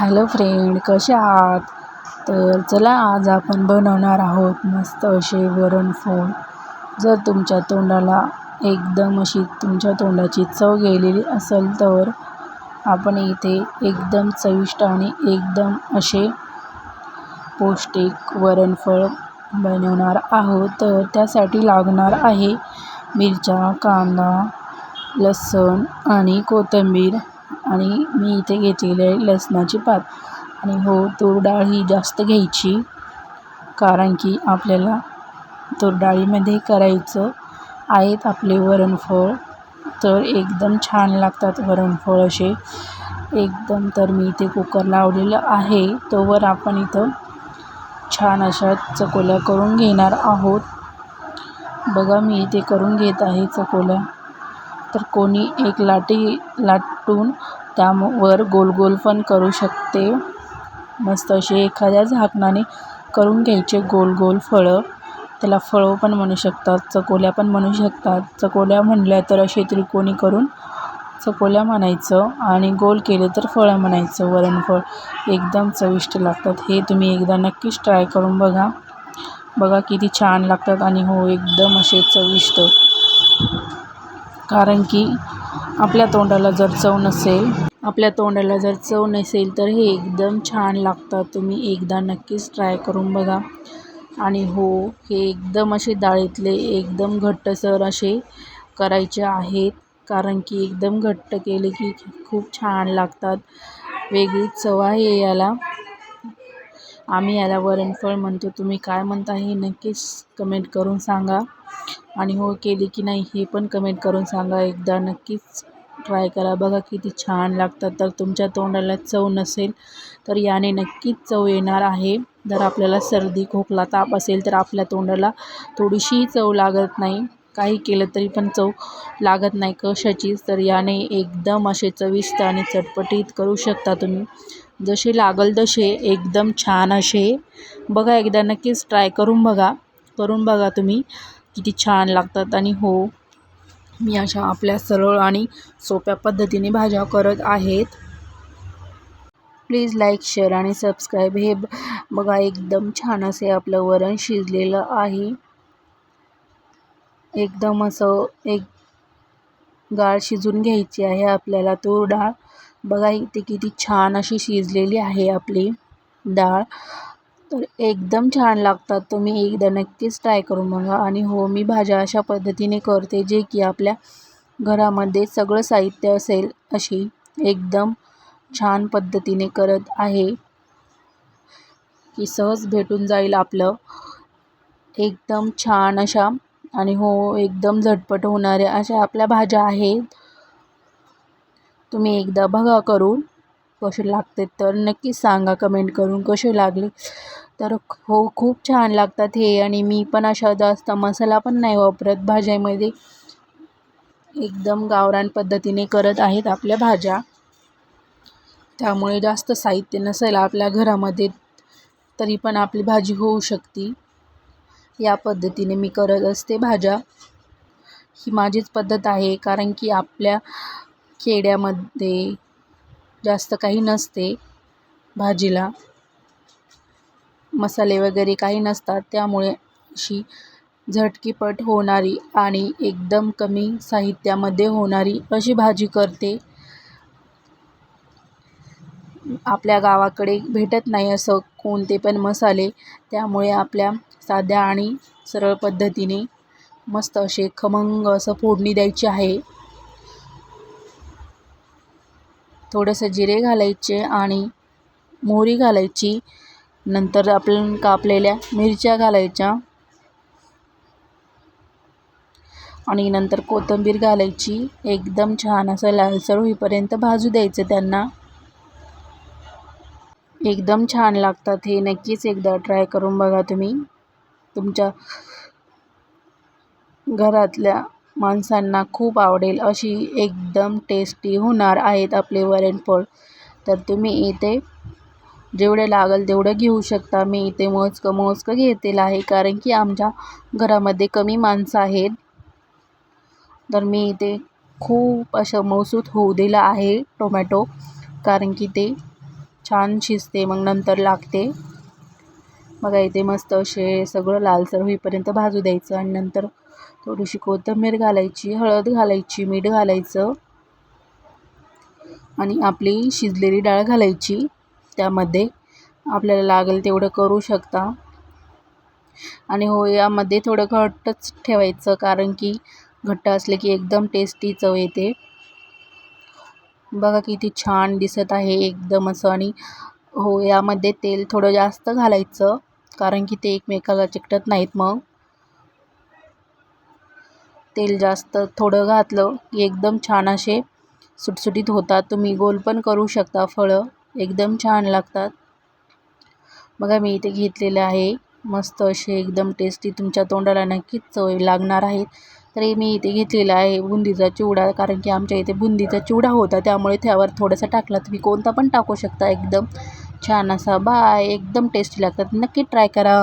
Hello friend, कसे आहात? तर चला आज आपण बनवणार आहोत मस्त असे वरणफळ. जर तुमच्या तोंडाला एकदम अशी तुमच्या तोंडाची चव गेलेली असेल तर आपण इथे एकदम चविष्ट आणि एकदम असे पौष्टिक वरणफळ बनवणार आहोत. तर त्यासाठी लागणार आहे मिरच्या, कांदा, लसूण आणि कोथिंबीर. आणि मी इथे घेतलेली आहे लसणाची पात. आणि तूर डाळ ही जास्त घ्यायची, कारण की आपल्याला तूर डाळीमध्ये करायचं आहेत आपले वरणफळ. तर एकदम छान लागतात वरणफळ असे एकदम. तर मी इथे कुकर लावलेलं आहे. तोवर आपण इथं छान अशा चकोल्या करून घेणार आहोत. बघा मी इथे करून घेत आहे चकोल्या. तर कोणी एक लाटी लाटून त्यावर गोल गोल पण करू शकते. मस्त असे एखाद्या झाकणाने करून घ्यायचे गोल गोल फळं. त्याला फळं पण म्हणू शकतात, चकोल्या पण म्हणू शकतात. चकोल्या म्हणल्या तर असे त्रिकोणी करून चकोल्या म्हणायचं आणि गोल केले तर फळं म्हणायचं. वरणफळ एकदम चविष्ट लागतात. हे तुम्ही एकदा नक्कीच ट्राय करून बघा. बघा किती छान लागतात आणि एकदम असे चविष्ट. कारण की आपल्या तोंडाला जर चव नसेल तर हे एकदम छान लागतात. तुम्ही एकदा नक्कीच ट्राय करून बघा. आणि हे एकदम असे डाळीतले एकदम घट्टसर असे करायचे आहेत, कारण की एकदम घट्ट केले की खूप छान लागतात. वेगळीच चव आहे याला. आम्ही याला वरणफळ म्हणतो. तुम्ही काय म्हणता हे नक्कीच कमेंट करून सांगा. आणि केली की नाही हे पण कमेंट करून सांगा. एकदा नक्कीच ट्राय करा. बघा किती छान लागतात. तर तुमच्या तोंडाला चव नसेल तर याने नक्कीच चव येणार आहे. जर आपल्याला सर्दी, खोकला, ताप असेल तर आपल्या तोंडाला थोडीशी चव लागत नाही. काही केलं तरी पण चव लागत नाही कशाचीच. तर याने एकदम असे चविष्ट आणि चटपटीत करू शकता तुम्ही. जसे लागल तसे एकदम छान असे. बघा एकदा नक्कीच ट्राय करून बघा तुम्ही किती छान लागतात. आणि मी अशा आपल्या सरळ आणि सोप्या पद्धतीने भाज्या करत आहेत. प्लीज लाईक, शेअर आणि सबस्क्राईब. हे बघा एकदम छान असे आपलं वरण शिजलेलं आहे. एकदम असं एक डाळ शिजून घ्यायची आहे आपल्याला तूर डाळ. बघा इथे किती छान अशी शिजलेली आहे आपली डाळ. तर एकदम छान लागतात. तुम्ही एकदा नक्कीच ट्राय करून बघा. आणि मी भाज्या अशा पद्धतीने करते जे की आपल्या घरामध्ये सगळं साहित्य असेल अशी एकदम छान पद्धतीने करत आहे, की सहज भेटून जाईल आपलं. एकदम छान अशा आणि एकदम झटपट होणाऱ्या अशा आपल्या भाज्या आहेत. तुम्ही एकदा बघा करून कसे लागते तर नक्कीच सांगा कमेंट करून कसे लागले. तर खूप छान लागतात हे. आणि मी पण अशा जास्त मसाला पण नाही वापरत भाज्यामध्ये. एकदम गावरान पद्धतीने करत आहेत आपल्या भाज्या. त्यामुळे जास्त साहित्य नसेल आपल्या घरामध्ये तरी पण आपली भाजी होऊ शकते. या पद्धतीने मी करत असते भाज्या. ही माझीच पद्धत आहे, कारण की आपल्या खेड्यामध्ये जास्त काही नसते. भाजीला मसाले वगैरे काही नसतात. त्यामुळे अशी झटकीपट होणारी आणि एकदम कमी साहित्यामध्ये होणारी अशी भाजी करते. आपल्या गावाकडे भेटत नाही असं कोणते पण मसाले. त्यामुळे आपल्या साध्या आणि सरळ पद्धतीने मस्त असे खमंग असं फोडणी द्यायची आहे. थोडंसं जिरे घालायचे आणि मोहरी घालायची. नंतर आपण कापलेल्या मिरच्या घालायच्या आणि नंतर कोथिंबीर घालायची. एकदम छान असं लालसर होईपर्यंत भाजू द्यायचं त्यांना. एकदम छान लागतात हे. नक्कीच एकदा ट्राय करून बघा तुम्ही. तुमच्या घरातल्या माणसांना खूप आवडेल अशी एकदम टेस्टी होणार आहेत आपले वरणफळ. तर तुम्ही इथे जेवढे लागेल तेवढं घेऊ शकता. मी इथे मोजकं घेतलेलं आहे, कारण की आमच्या घरामध्ये कमी माणसं आहेत. तर मी इथे खूप असं मऊसूत होऊ दिलं आहे टोमॅटो, कारण की ते छान शिजते, मग नंतर लागते. बघा इथे मस्त असे सगळं लालसर होईपर्यंत भाजू द्यायचं आणि नंतर थोडीशी कोथिंबीर घालायची, हळद घालायची, मीठ घालायचं आणि आपली शिजलेली डाळ घालायची. त्यामध्ये आपल्याला लागेल तेवढं करू शकता. आणि हो, यामध्ये थोडं घट्टच ठेवायचं, कारण की घट्ट असले की एकदम टेस्टी चव येते. बघा किती छान दिसत आहे एकदम असं. आणि हो, यामध्ये तेल थोडं जास्त घालायचं, कारण की ते एकमेकाला चिकटत नाहीत. मग तेल जास्त थोडं घातलं की एकदम छान असे सुटसुटीत होतात. तुम्ही गोल पण करू शकता, फळं एकदम छान लागतात. बघा मी इथे घेतलेलं आहे मस्त असे एकदम टेस्टी, तुमच्या तोंडाला नक्कीच चव लागणार आहेत. तर मी इथे घेतलेला आहे बुंदीचा चिवडा, कारण की आमच्या इथे बुंदीचा चिवडा होता, त्यामुळे त्यावर थोडासा टाकला. तुम्ही कोणता पण टाकू शकता. एकदम छान असा. बाय. एकदम टेस्टी लागतात, नक्की ट्राय करा.